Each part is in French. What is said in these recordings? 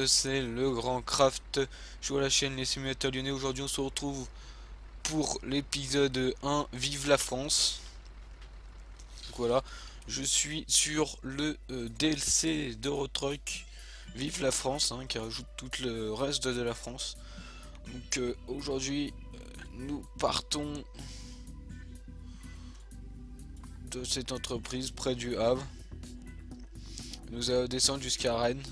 c'est le Grand Craft sur la chaîne Les Simulateurs Lyonnais. Aujourd'hui on se retrouve pour l'épisode 1, Vive la France. Donc voilà, je suis sur le DLC d'Eurotruck Vive la France, qui rajoute tout le reste de la France. Donc aujourd'hui nous partons de cette entreprise près du Havre. Nous allons descendre jusqu'à Rennes.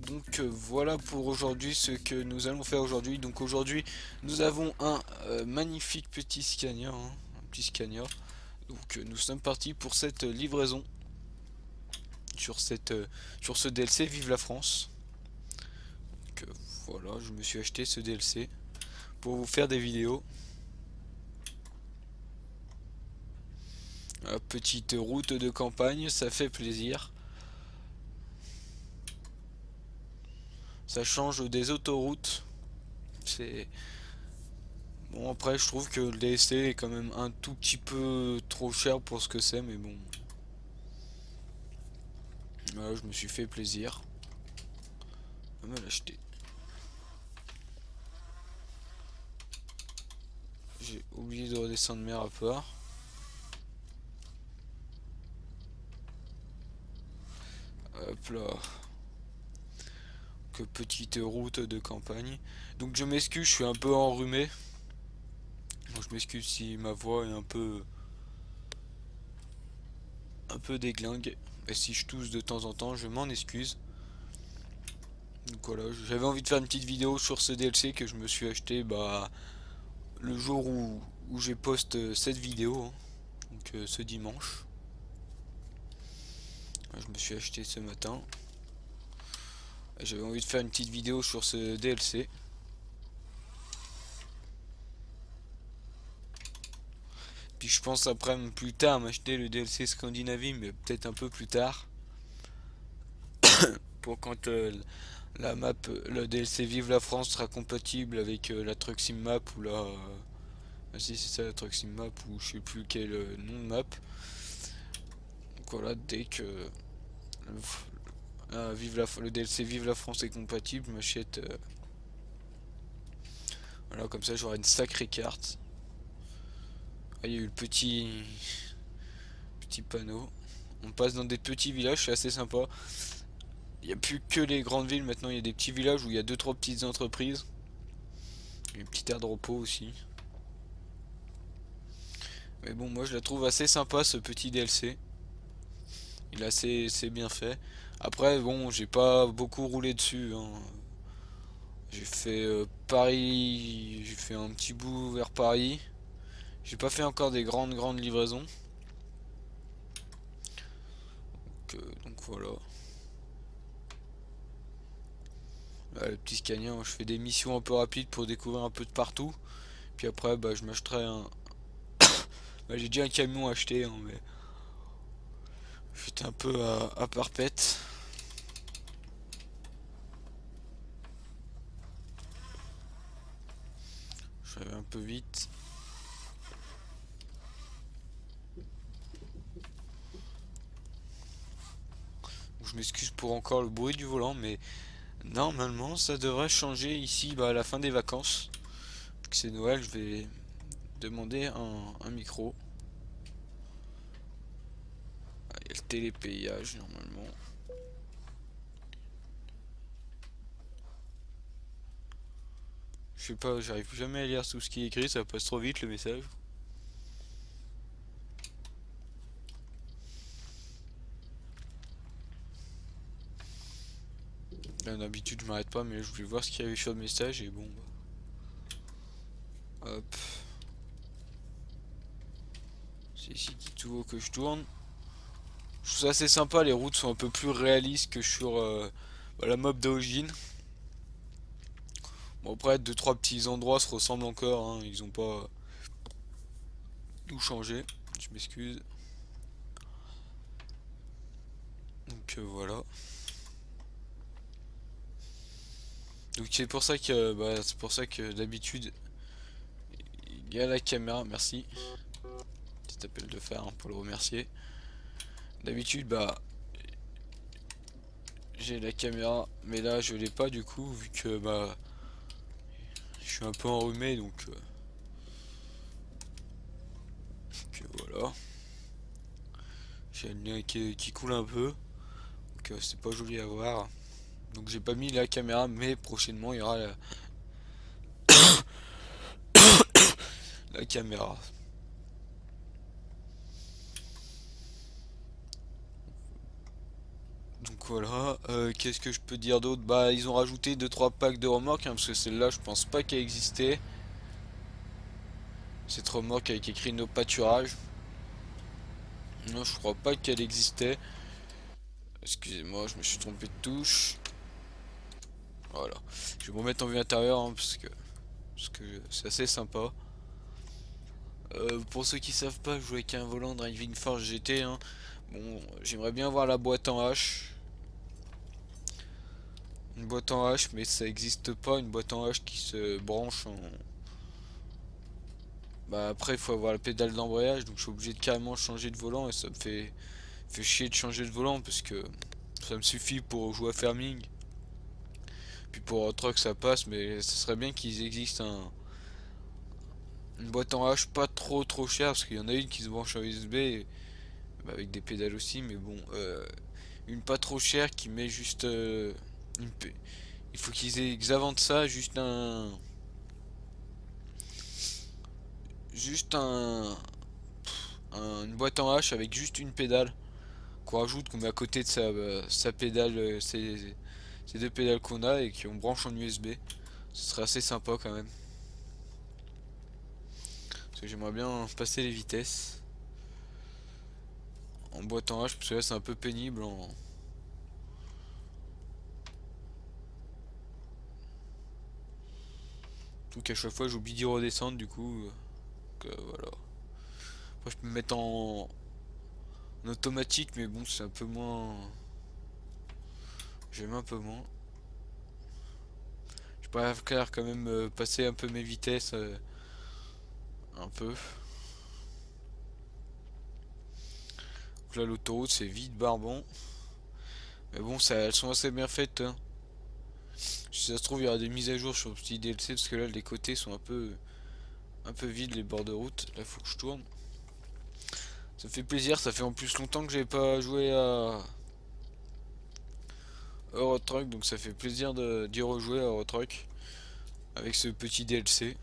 Donc voilà pour aujourd'hui ce que nous allons faire aujourd'hui. Donc aujourd'hui nous avons un magnifique petit Scania, un petit Scania. Donc nous sommes partis pour cette livraison sur sur ce DLC Vive la France. Donc voilà, je me suis acheté ce DLC pour vous faire des vidéos. Petite route de campagne, ça fait plaisir. Ça change des autoroutes. C'est bon, après je trouve que le DLC est quand même un tout petit peu trop cher pour ce que c'est, mais bon. Voilà, je me suis fait plaisir à me l'acheter. J'ai oublié de redescendre mes rapports. Hop là. Que petite route de campagne. Donc je m'excuse, je suis un peu enrhumé. Donc je m'excuse si ma voix est un peu déglingue. Et si je tousse de temps en temps, je m'en excuse. Donc voilà, j'avais envie de faire une petite vidéo sur ce DLC que je me suis acheté le jour où j'ai poste cette vidéo. Donc ce dimanche. Je me suis acheté ce matin. J'avais envie de faire une petite vidéo sur ce DLC. Puis je pense après plus tard m'acheter le DLC Scandinavie, mais peut-être un peu plus tard. Pour quand la map, le DLC Vive la France sera compatible avec la Truck Sim Map ou la... ah si c'est ça la Truck Sim Map ou je sais plus quel nom de map. Donc voilà, dès que le DLC Vive la France est compatible, je m'achète... voilà, comme ça j'aurai une sacrée carte. Ah, il y a eu le petit panneau. On passe dans des petits villages, c'est assez sympa. Il n'y a plus que les grandes villes, maintenant il y a des petits villages où il y a 2-3 petites entreprises. Il y a une petite aire de repos aussi. Mais bon, moi je la trouve assez sympa ce petit DLC. Il est assez bien fait. Après, bon, j'ai pas beaucoup roulé dessus. J'ai fait Paris, j'ai fait un petit bout vers Paris. J'ai pas fait encore des grandes livraisons. Donc voilà. Là, le petit Scania, je fais des missions un peu rapides pour découvrir un peu de partout. Puis après, je m'achèterai un... j'ai déjà un camion acheté, mais j'étais un peu à parpette. Je vais un peu vite. Je m'excuse pour encore le bruit du volant, mais normalement ça devrait changer ici à la fin des vacances. Vu que c'est Noël, je vais demander un micro. Il y a le télépayage normalement. Je sais pas, j'arrive jamais à lire tout ce qui est écrit, ça passe trop vite le message. D'habitude je m'arrête pas, mais là, je voulais voir ce qu'il y avait sur le message et bon hop. C'est ici qu'il faut que je tourne. Je trouve ça assez sympa, les routes sont un peu plus réalistes que sur la map d'origine. Bon après 2-3 petits endroits se ressemblent encore, ils ont pas tout changé. Je m'excuse. Donc voilà. Donc c'est pour ça que d'habitude il y a la caméra, merci. Petit appel de phare pour le remercier. D'habitude j'ai la caméra, mais là je l'ai pas du coup vu que bah je suis un peu enrhumé donc voilà. J'ai le nez qui coule un peu, donc c'est pas joli à voir. Donc j'ai pas mis la caméra, mais prochainement il y aura la caméra. Donc voilà, qu'est-ce que je peux dire d'autre? Bah ils ont rajouté deux trois packs de remorques, hein, parce que celle-là je pense pas qu'elle existait. Cette remorque avec écrit no pâturage. Non, je crois pas qu'elle existait. Excusez-moi, je me suis trompé de touche. Voilà. Je vais me remettre en vue intérieure, hein, parce que c'est assez sympa. Pour ceux qui savent pas, je joue avec un volant Driving Force GT, hein. Bon, j'aimerais bien voir la boîte en H. Une boîte en H, mais ça existe pas, une boîte en H qui se branche en... Bah après, il faut avoir la pédale d'embrayage, donc je suis obligé de carrément changer de volant, et ça me fait chier de changer de volant, parce que ça me suffit pour jouer à Farming. Puis pour truck ça passe, mais ce serait bien qu'ils existent une boîte en H pas trop chère, parce qu'il y en a une qui se branche en USB, bah, avec des pédales aussi, mais bon, une pas trop chère qui met juste il faut qu'ils inventent ça, juste une boîte en H avec juste une pédale qu'on rajoute, qu'on met à côté de sa pédale, ces deux pédales qu'on a et qu'on branche en USB. Ce serait assez sympa quand même. Parce que j'aimerais bien passer les vitesses en boîte en H, parce que là c'est un peu pénible en... Tout qu'à chaque fois j'oublie d'y redescendre du coup. Voilà. Après je peux me mettre en automatique, mais bon c'est un peu moins... J'aime un peu moins. Je préfère quand même passer un peu mes vitesses un peu. Donc là l'autoroute c'est vide barbant. Mais bon ça, elles sont assez bien faites, hein. Si ça se trouve il y aura des mises à jour sur le petit DLC, parce que là les côtés sont un peu vides, les bords de route. Là faut que je tourne. Ça fait plaisir, ça fait en plus longtemps que j'ai pas joué à Euro Truck, donc ça fait plaisir d'y rejouer à Euro Truck avec ce petit DLC.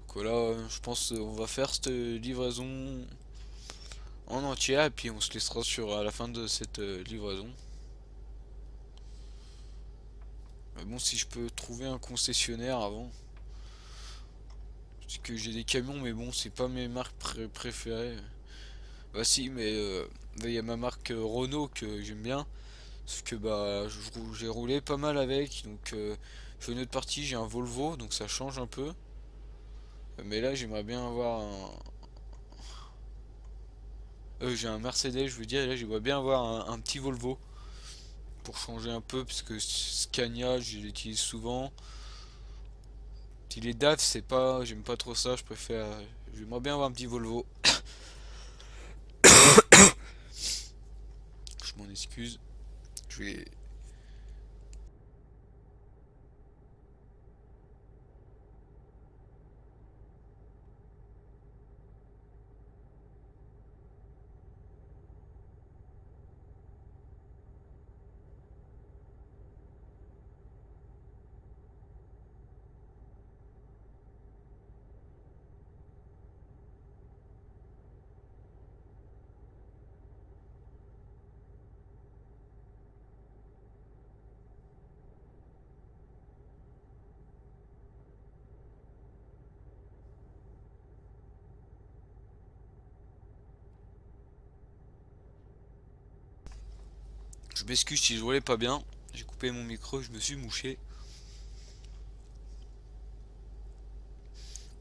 Donc voilà, je pense on va faire cette livraison en entière et puis on se laissera sur à la fin de cette livraison. Mais bon, si je peux trouver un concessionnaire avant, parce que j'ai des camions, mais bon, c'est pas mes marques préférées. Bah si, mais il y a ma marque Renault que j'aime bien. Sauf que bah j'ai roulé pas mal avec, donc je fais une autre partie, j'ai un Volvo, donc ça change un peu. Mais là j'aimerais bien avoir j'ai un Mercedes, je veux dire, et là j'aimerais bien avoir un petit Volvo pour changer un peu, parce que Scania je l'utilise souvent. Si les DAF c'est pas, j'aime pas trop ça, je préfère, j'aimerais bien avoir un petit Volvo. Je m'en excuse, je vais... Je m'excuse si je roulais pas bien, j'ai coupé mon micro, je me suis mouché.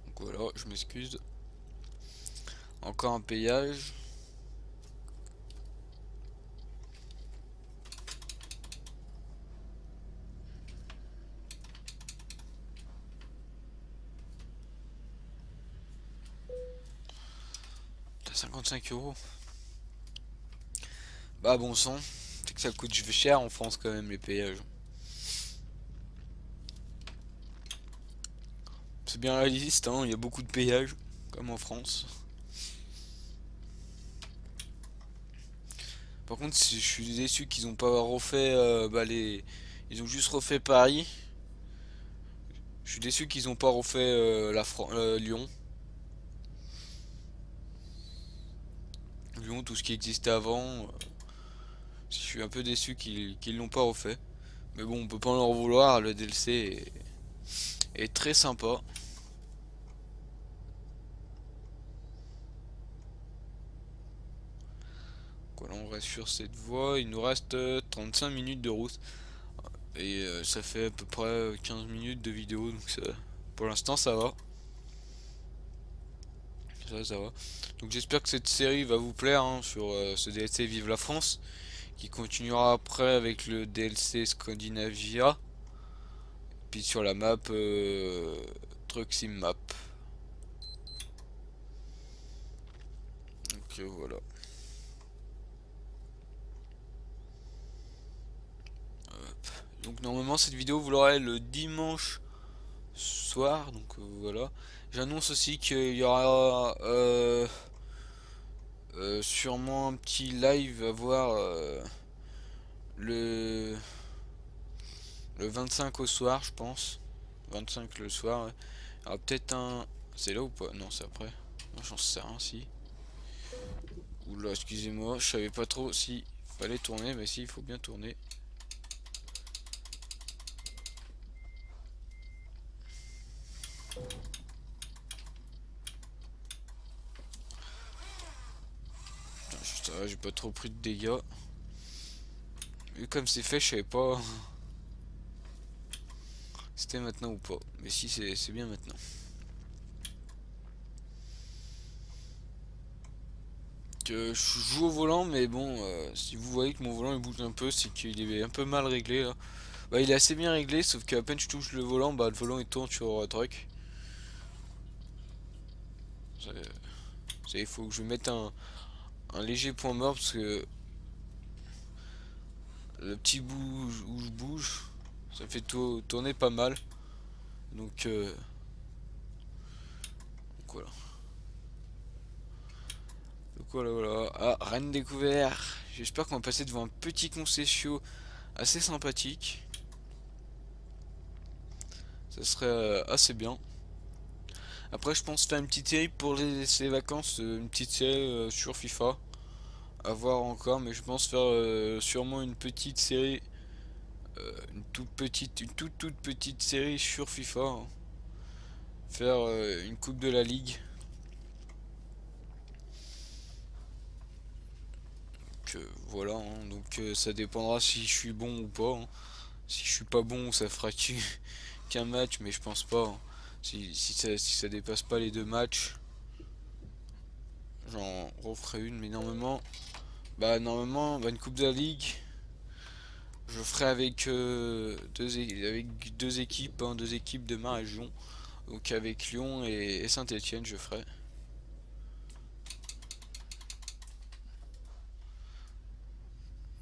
Donc voilà, je m'excuse. Encore un payage. T'as 55 euros. Bah bon sang, c'est que ça coûte cher en France quand même les péages. C'est bien réaliste, hein, il y a beaucoup de péages, comme en France. Par contre, je suis déçu qu'ils ont pas refait Ils ont juste refait Paris. Je suis déçu qu'ils ont pas refait Lyon. Lyon, tout ce qui existait avant. Je suis un peu déçu qu'ils l'ont pas refait. Mais bon, on peut pas en leur vouloir, le DLC est très sympa. Voilà, on reste sur cette voie, il nous reste 35 minutes de route. Et ça fait à peu près 15 minutes de vidéo, donc pour l'instant ça va. Ça va. Donc j'espère que cette série va vous plaire hein, sur ce DLC Vive la France, qui continuera après avec le DLC Scandinavia, puis sur la map Truck Sim Map. Donc voilà. Donc normalement cette vidéo vous l'aurez le dimanche soir, donc voilà. J'annonce aussi qu'il y aura sûrement un petit live à voir le, le 25 au soir, je pense. 25 le soir. Ouais. Alors peut-être un... C'est là ou pas? Non, c'est après. Moi j'en sais rien si. Oula, excusez-moi, je savais pas trop si fallait tourner, mais si, il faut bien tourner. Putain, juste, j'ai pas trop pris de dégâts. Vu comme c'est fait, je savais pas si c'était maintenant ou pas. Mais si, c'est bien maintenant. Que je joue au volant, mais bon, si vous voyez que mon volant il bouge un peu, c'est qu'il est un peu mal réglé là. Bah, il est assez bien réglé, sauf qu'à peine je touche le volant, bah le volant il tourne sur truck. Il faut que je mette un léger point mort parce que le petit bout où je bouge, ça fait tourner pas mal. Donc, voilà. Donc voilà. Ah, rien de découvert. J'espère qu'on va passer devant un petit concession assez sympathique. Ça serait assez bien. Après, je pense faire une petite série pour ces vacances, une petite série sur FIFA. À voir encore, mais je pense faire sûrement une petite série, une toute petite série sur FIFA. Hein. Faire une coupe de la ligue. Voilà, hein. Donc ça dépendra si je suis bon ou pas. Hein. Si je suis pas bon, ça fera qu'un match, mais je pense pas. Hein. Si ça dépasse pas les deux matchs, j'en referai une, mais normalement, une coupe de la ligue, je ferai avec avec deux équipes, hein, deux équipes de ma région. Donc avec Lyon et Saint-Etienne, je ferai.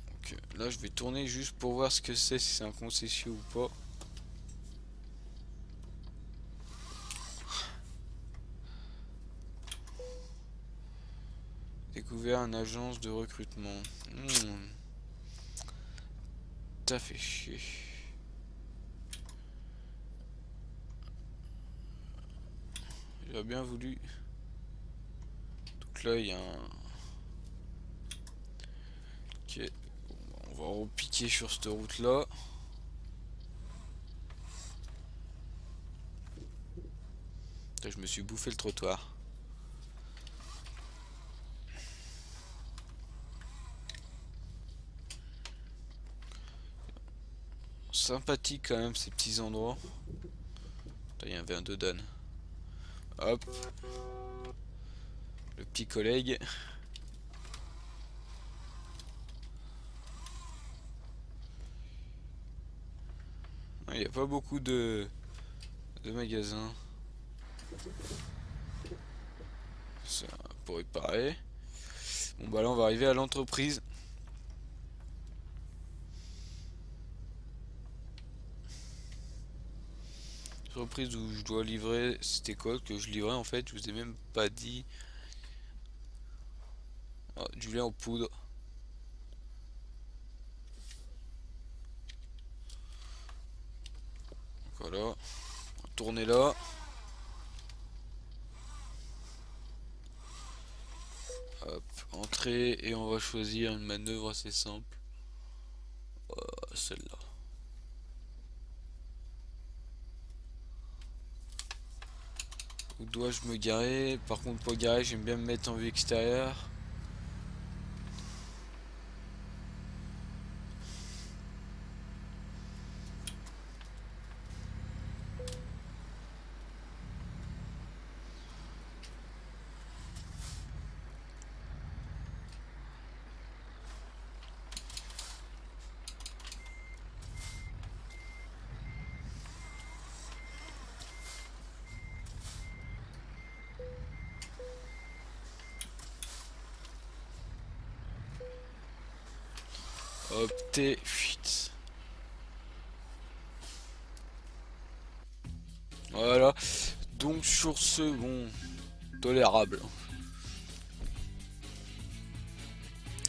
Donc là, je vais tourner juste pour voir ce que c'est, si c'est un concession ou pas. Découvert une agence de recrutement. T'as fait chier. J'aurais bien voulu. Donc là, il y a un... Ok. On va repiquer sur cette route là. Là, je me suis bouffé le trottoir. Sympathique quand même ces petits endroits. Là, il y avait un Dodan. Hop. Le petit collègue. Il n'y a pas beaucoup de magasins. Ça pour réparer. Bon bah là on va arriver à l'entreprise. Surprise où je dois livrer, c'était quoi que je livrais en fait, je vous ai même pas dit. Ah, du lait en poudre. Voilà, tournez là. Hop, entrée et on va choisir une manœuvre assez simple. Celle-là. Où dois-je me garer? Par contre, pour garer, j'aime bien me mettre en vue extérieure. Hop, T, fuite. Voilà. Donc sur ce, bon, tolérable.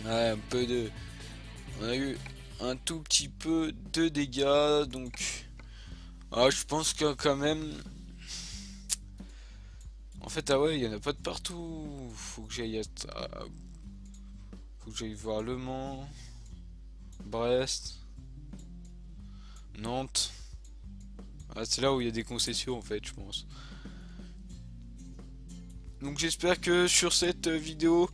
Ouais, un peu de... On a eu un tout petit peu de dégâts, donc... Ah, je pense que quand même... En fait, ah ouais, il y en a pas de partout. Faut que j'aille faut que j'aille voir Le Mans, Brest, Nantes. Ah, c'est là où il y a des concessions en fait, je pense. Donc j'espère que sur cette vidéo,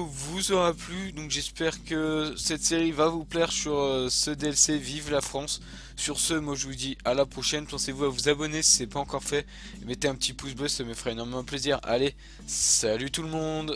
vous aura plu. Donc j'espère que cette série va vous plaire sur ce DLC Vive la France. Sur ce, moi je vous dis à la prochaine. Pensez-vous à vous abonner si ce n'est pas encore fait. Et mettez un petit pouce bleu, ça me ferait énormément plaisir. Allez, salut tout le monde!